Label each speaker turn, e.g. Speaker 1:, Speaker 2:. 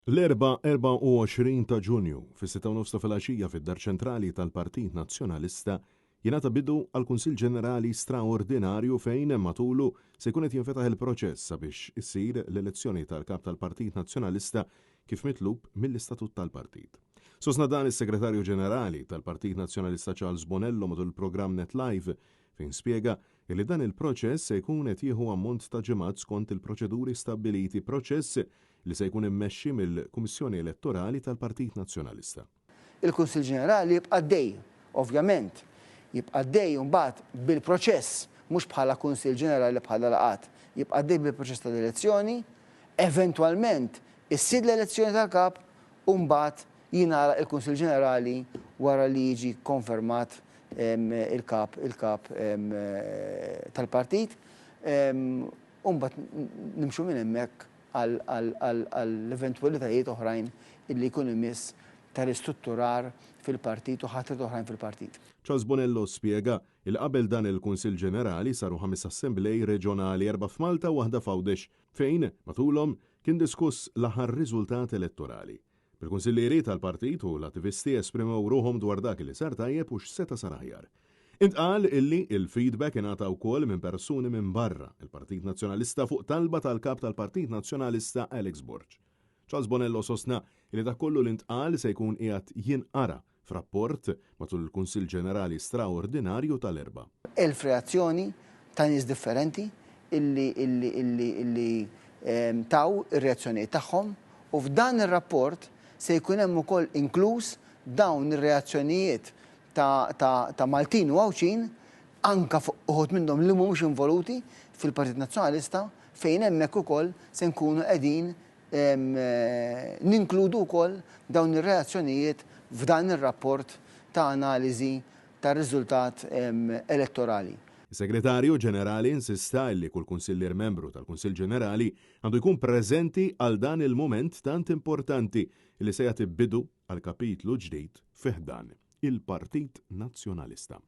Speaker 1: L-erba' 24 ta' Ġunju fis-6:30 ta' filgħaxija fid-Dar Ċentrali tal-Partit Nazzjonalista jingħata bidu għal Kunsill Ġenerali Straordinarju fejn matulu se jkun qed jinfetaħ il-proċess sabiex issir l-elezzjoni tal-kap tal-Partit Nazzjonalista kif mitlub mill-Istatut tal-Partit. Sostna dan is-Segretarju Ġenerali tal-Partit Nazzjonalista Charles Bonello matul il-programm NetLive fejn spjega li dan il-proċess se jkun qed jieħu ammont ta' ġimgħat skont il-proċeduri stabbiliti, proċess li se jkun immexxi mill-Kummissjoni Elettorali tal-Partit Nazzjonalista.
Speaker 2: Il-Kunsill Ġenerali jibqa' dej, ovvjament, jibqa' dej mbagħad bil-proċess, mhux bħala Kunsill Ġenerali bħala laqat, jibqa' dej bil-proċess tal-elezzjoni, eventwalment issir l-elezzjoni tal-kap u mbagħad jingħalaq il-Kunsill Ġenerali wara li jiġi konfermat il-kap tal-partit, u mbagħad nimxu minn hemmhekk għall-eventwalitajiet oħrajn illi jkun imiss ta' ristrutturar fil-partit u ħatret oħrajn fil-partit.
Speaker 1: Charles Bonello spjega il qabel dan il-Kunsill Ġenerali saru 5 assemblej reġjonali, 4 f'Malta u waħda f'Għawdex fejn matulhom kien diskuss l-aħħar riżultat elettorali. Il-Kunsillieri tal-Partit u l-attivisti esprimew ruhom dwar dak li sar tajjeb u x'seta sar aħjar. Intqal illi il-feedback ingħata wkoll minn persuni minn barra il-Partit Nazzjonalista fuq talba tal-kap tal-Partit Nazzjonalista Alex Borg. Charles Bonello sostna li dak kollu l-intqal se jkun qiegħed jinqara f'rapport matul il-Kunsill Ġenerali Straordinarju tal-erba'.
Speaker 2: Elf reazzjoni ta' nies differenti illi taw ir-reazzjonijiet tagħhom u f'dan ir-rapport se jkun hemm ukoll inkluż dawn ir-reazzjonijiet ta' Maltin u Għawċin anka fuq uħud minnhom li mhumiex involuti fil-Partit Nazzjonalista fejn hemmhekk ukoll se nkunu qegħdin ninkludu wkoll dawn ir-reazzjonijiet f'dan ir-rapport ta' analiżi tar-riżultat elettorali.
Speaker 1: Is-Segretarju Ġenerali insista li kull kunsillier membru tal-Kunsill Ġenerali għandu jkun preżenti għal dan il-mument tant importanti li se jagħti bidu għal kapitlu ġdid fih dan il-Partit Nazzjonalista.